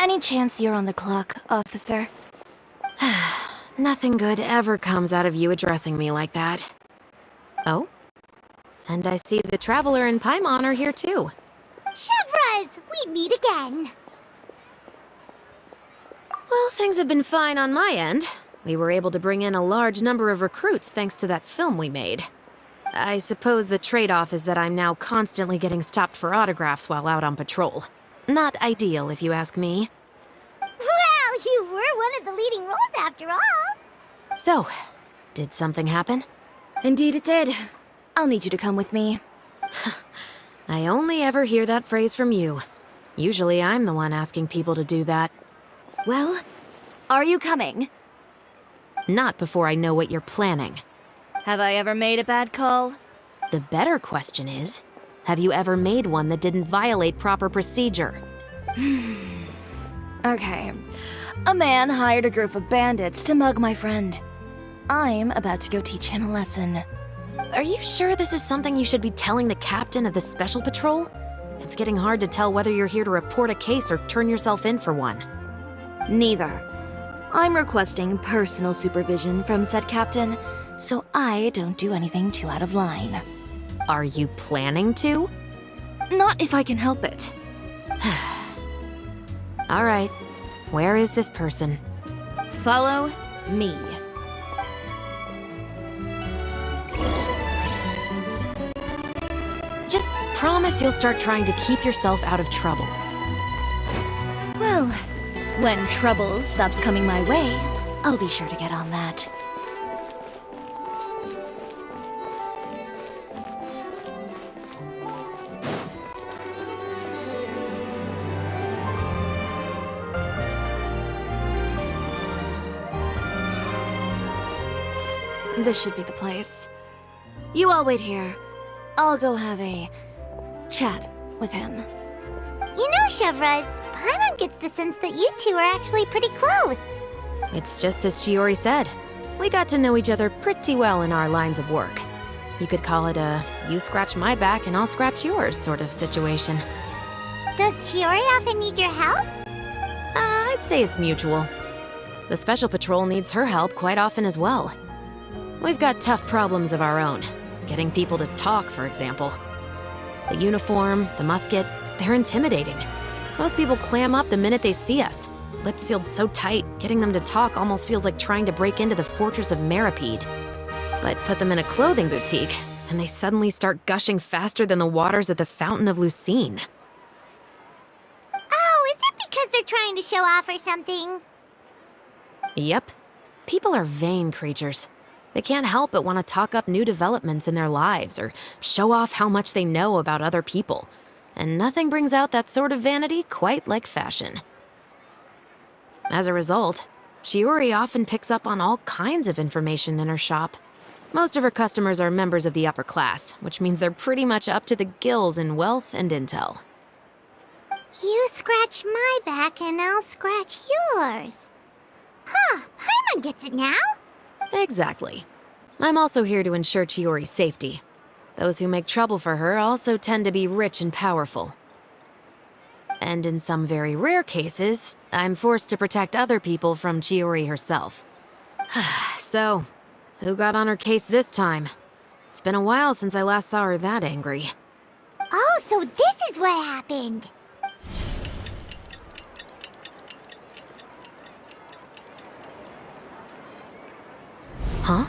Any chance you're on the clock, officer? Nothing good ever comes out of you addressing me like that. Oh? And I see the Traveler and Paimon are here too. Chevras, we meet again. Well, things have been fine on my end. We were able to bring in a large number of recruits thanks to that film we made. I suppose the trade-off is that I'm now constantly getting stopped for autographs while out on patrol. Not ideal, if you ask me. Well, you were one of the leading roles after all. So, did something happen? Indeed it did. I'll need you to come with me. I only ever hear that phrase from you. Usually I'm the one asking people to do that. Well, are you coming? Not before I know what you're planning. Have I ever made a bad call? The better question is, have you ever made one that didn't violate proper procedure? Okay. A man hired a group of bandits to mug my friend. I'm about to go teach him a lesson. Are you sure this is something you should be telling the captain of the Special Patrol? It's getting hard to tell whether you're here to report a case or turn yourself in for one. Neither. I'm requesting personal supervision from said captain, so I don't do anything too out of line. Are you planning to? Not if I can help it. All right. Where is this person? Follow me. Just promise you'll start trying to keep yourself out of trouble. Well, when trouble stops coming my way, I'll be sure to get on that. This should be the place. You all wait here. I'll go have a chat with him. You know, Chevras, Paimon gets the sense that you two are actually pretty close. It's just as Chiori said. We got to know each other pretty well in our lines of work. You could call it a you scratch my back and I'll scratch yours sort of situation. Does Chiori often need your help? I'd say it's mutual. The Special Patrol needs her help quite often as well. We've got tough problems of our own. Getting people to talk, for example. The uniform, the musket, they're intimidating. Most people clam up the minute they see us. Lips sealed so tight, getting them to talk almost feels like trying to break into the fortress of Meripede. But put them in a clothing boutique, and they suddenly start gushing faster than the waters at the Fountain of Lucine. Oh, is it because they're trying to show off or something? Yep. People are vain creatures. They can't help but want to talk up new developments in their lives or show off how much they know about other people. And nothing brings out that sort of vanity quite like fashion. As a result, Chiori often picks up on all kinds of information in her shop. Most of her customers are members of the upper class, which means they're pretty much up to the gills in wealth and intel. You scratch my back and I'll scratch yours. Huh, Paimon gets it now. Exactly. I'm also here to ensure Chiori's safety. Those who make trouble for her also tend to be rich and powerful. And in some very rare cases, I'm forced to protect other people from Chiori herself. So, who got on her case this time? It's been a while since I last saw her that angry. Oh, so this is what happened. Huh?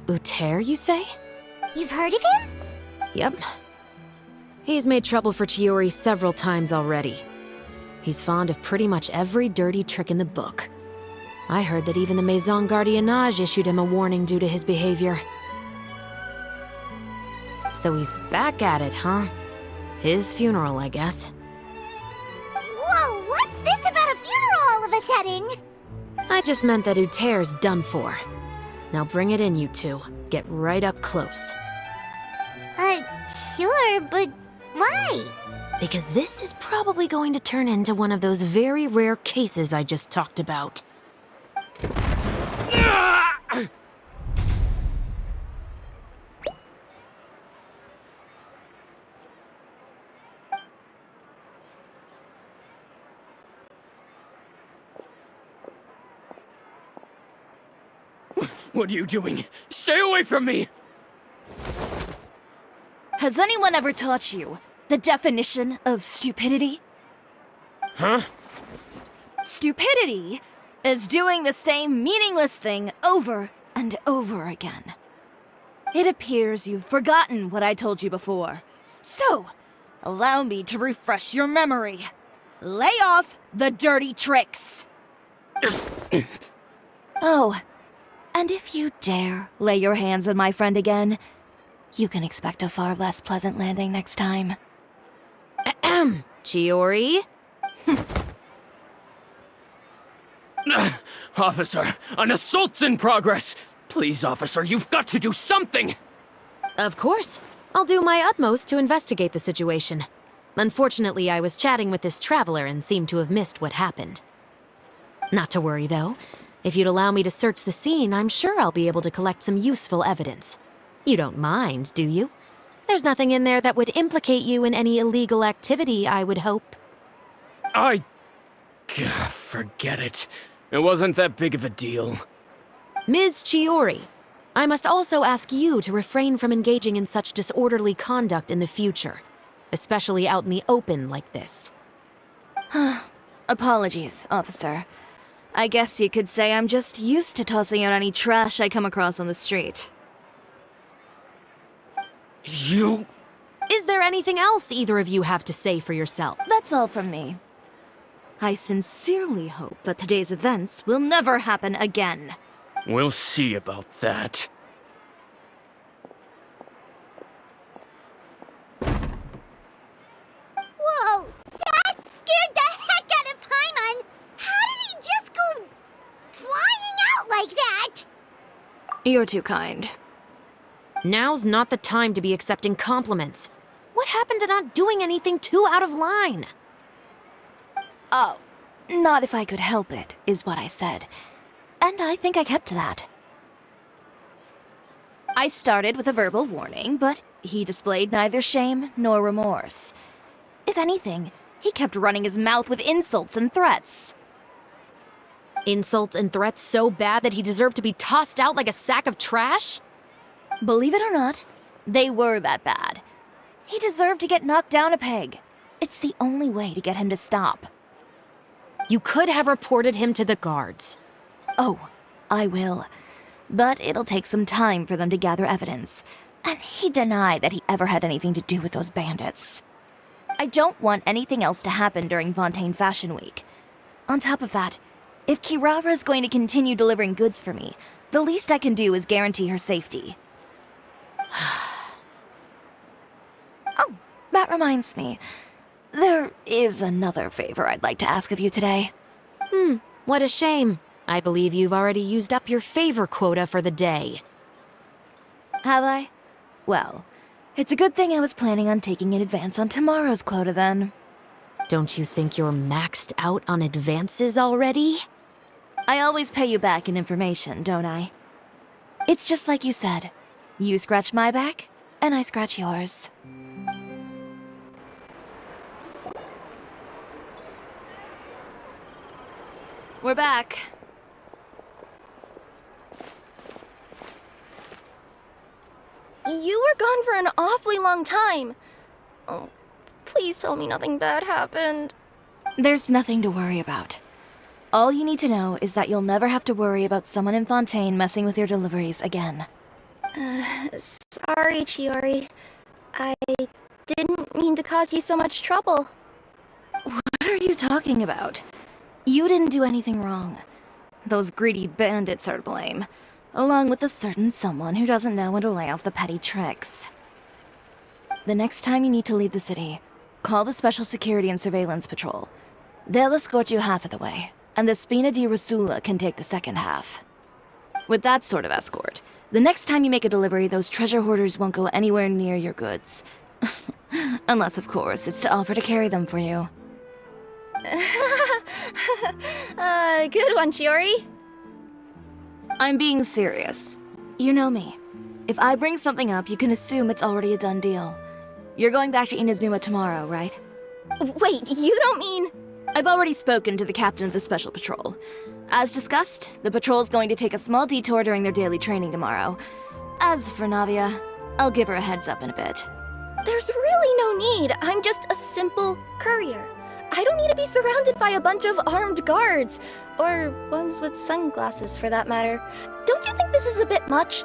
Uter, you say? You've heard of him? Yep. He's made trouble for Chiori several times already. He's fond of pretty much every dirty trick in the book. I heard that even the Maison Gardiennage issued him a warning due to his behavior. So he's back at it, huh? His funeral, I guess. Whoa, what's this about a funeral all of a sudden? I just meant that Uter's done for. Now bring it in, you two. Get right up close. Sure, but why? Because this is probably going to turn into one of those very rare cases I just talked about. What are you doing? Stay away from me! Has anyone ever taught you the definition of stupidity? Huh? Stupidity is doing the same meaningless thing over and over again. It appears you've forgotten what I told you before. So, allow me to refresh your memory. Lay off the dirty tricks. Oh, and if you dare lay your hands on my friend again, you can expect a far less pleasant landing next time. Chiori? Officer, an assault's in progress! Please, officer, you've got to do something! Of course. I'll do my utmost to investigate the situation. Unfortunately, I was chatting with this traveler and seemed to have missed what happened. Not to worry, though. If you'd allow me to search the scene, I'm sure I'll be able to collect some useful evidence. You don't mind, do you? There's nothing in there that would implicate you in any illegal activity, I would hope. Forget it. It wasn't that big of a deal. Ms. Chiori, I must also ask you to refrain from engaging in such disorderly conduct in the future, especially out in the open like this. Apologies, officer. I guess you could say I'm just used to tossing out any trash I come across on the street. You... Is there anything else either of you have to say for yourself? That's all from me. I sincerely hope that today's events will never happen again. We'll see about that. Whoa! That scared the heck out of Paimon! How did he just go flying out like that? You're too kind. Now's not the time to be accepting compliments. What happened to not doing anything too out of line? Oh, not if I could help it, is what I said. And I think I kept to that. I started with a verbal warning, but he displayed neither shame nor remorse. If anything, he kept running his mouth with insults and threats. Insults and threats so bad that he deserved to be tossed out like a sack of trash? Believe it or not, they were that bad. He deserved to get knocked down a peg. It's the only way to get him to stop. You could have reported him to the guards. Oh, I will. But it'll take some time for them to gather evidence. And he denied that he ever had anything to do with those bandits. I don't want anything else to happen during Fontaine Fashion Week. On top of that, if Kirara is going to continue delivering goods for me, the least I can do is guarantee her safety. Oh, that reminds me. There is another favor I'd like to ask of you today. What a shame. I believe you've already used up your favor quota for the day. Have I? Well, it's a good thing I was planning on taking an advance on tomorrow's quota then. Don't you think you're maxed out on advances already? I always pay you back in information, don't I? It's just like you said. You scratch my back, and I scratch yours. We're back. You were gone for an awfully long time. Oh, please tell me nothing bad happened. There's nothing to worry about. All you need to know is that you'll never have to worry about someone in Fontaine messing with your deliveries again. Sorry, Chiori. I didn't mean to cause you so much trouble. What are you talking about? You didn't do anything wrong. Those greedy bandits are to blame, along with a certain someone who doesn't know when to lay off the petty tricks. The next time you need to leave the city, call the Special Security and Surveillance Patrol. They'll escort you half of the way, and the Spina di Rosula can take the second half. With that sort of escort, the next time you make a delivery, those treasure hoarders won't go anywhere near your goods. Unless, of course, it's to offer to carry them for you. Good one, Chiori. I'm being serious. You know me. If I bring something up, you can assume it's already a done deal. You're going back to Inazuma tomorrow, right? Wait, you don't mean... I've already spoken to the captain of the Special Patrol. As discussed, the patrol's going to take a small detour during their daily training tomorrow. As for Navia, I'll give her a heads up in a bit. There's really no need. I'm just a simple courier. I don't need to be surrounded by a bunch of armed guards. Or ones with sunglasses, for that matter. Don't you think this is a bit much?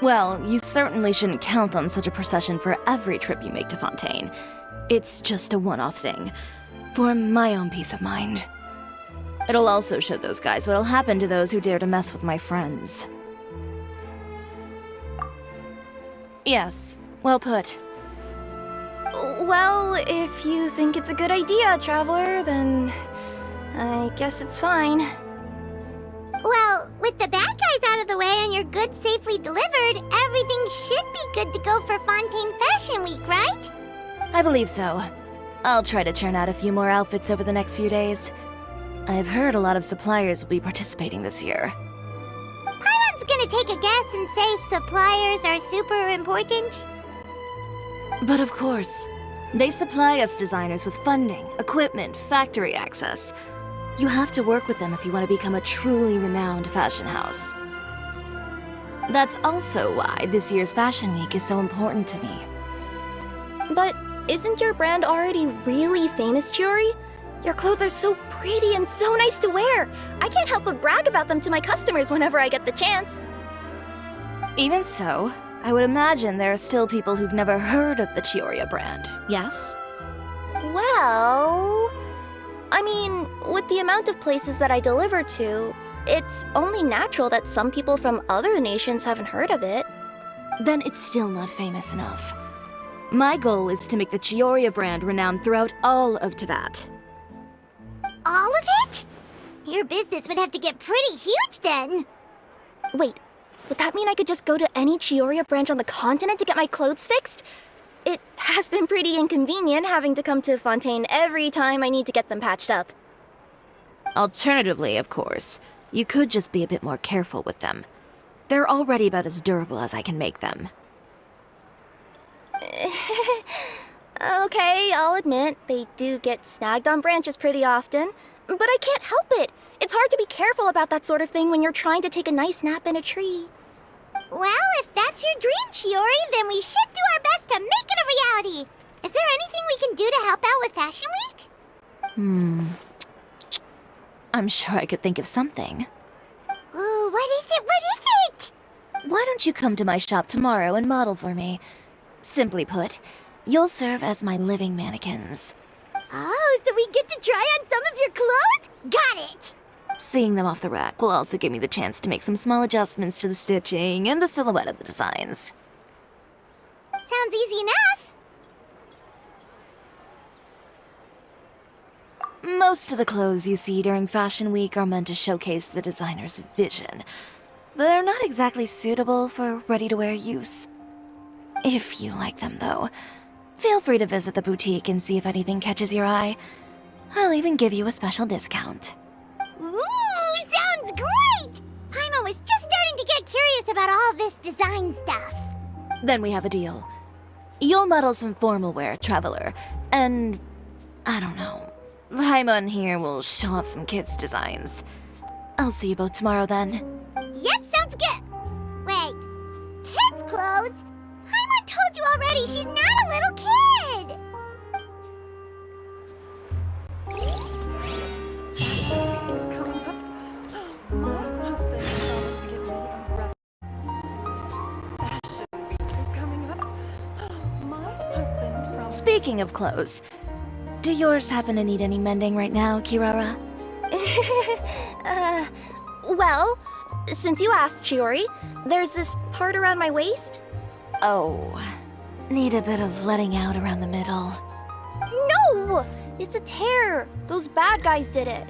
Well, you certainly shouldn't count on such a procession for every trip you make to Fontaine. It's just a one-off thing, for my own peace of mind. It'll also show those guys what'll happen to those who dare to mess with my friends. Yes, well put. Well, if you think it's a good idea, Traveler, then I guess it's fine. Well, with the bad guys out of the way and your goods safely delivered, everything should be good to go for Fontaine Fashion Week, right? I believe so. I'll try to churn out a few more outfits over the next few days. I've heard a lot of suppliers will be participating this year. Paimon's gonna take a guess and say if suppliers are super important. But of course, they supply us designers with funding, equipment, factory access. You have to work with them if you want to become a truly renowned fashion house. That's also why this year's Fashion Week is so important to me. But isn't your brand already really famous, Chiori? Your clothes are so pretty and so nice to wear. I can't help but brag about them to my customers whenever I get the chance. Even so, I would imagine there are still people who've never heard of the Chiori brand, yes? Well, I mean, with the amount of places that I deliver to, it's only natural that some people from other nations haven't heard of it. Then it's still not famous enough. My goal is to make the Chiori brand renowned throughout all of Teyvat. All of it? Your business would have to get pretty huge then. Wait, would that mean I could just go to any Chiori branch on the continent to get my clothes fixed? It has been pretty inconvenient having to come to Fontaine every time I need to get them patched up. Alternatively, of course, you could just be a bit more careful with them. They're already about as durable as I can make them. Okay, I'll admit, they do get snagged on branches pretty often, but I can't help it. It's hard to be careful about that sort of thing when you're trying to take a nice nap in a tree. Well, if that's your dream, Chiori, then we should do our best to make it a reality. Is there anything we can do to help out with Fashion Week? I'm sure I could think of something. Ooh, what is it? What is it? Why don't you come to my shop tomorrow and model for me? Simply put, you'll serve as my living mannequins. Oh, so we get to try on some of your clothes? Got it! Seeing them off the rack will also give me the chance to make some small adjustments to the stitching and the silhouette of the designs. Sounds easy enough. Most of the clothes you see during Fashion Week are meant to showcase the designer's vision. They're not exactly suitable for ready-to-wear use. If you like them, though, feel free to visit the boutique and see if anything catches your eye. I'll even give you a special discount. Ooh, sounds great! Paimon was just starting to get curious about all this design stuff. Then we have a deal. You'll model some formal wear, Traveler, and I don't know. Paimon here will show off some kids' designs. I'll see you both tomorrow then. Yep, sounds good. Wait, kids' clothes? Paimon told you already she's not a little kid. Speaking of clothes, do yours happen to need any mending right now, Kirara? Well, since you asked, Chiori, there's this part around my waist. Oh, need a bit of letting out around the middle. No! It's a tear. Those bad guys did it.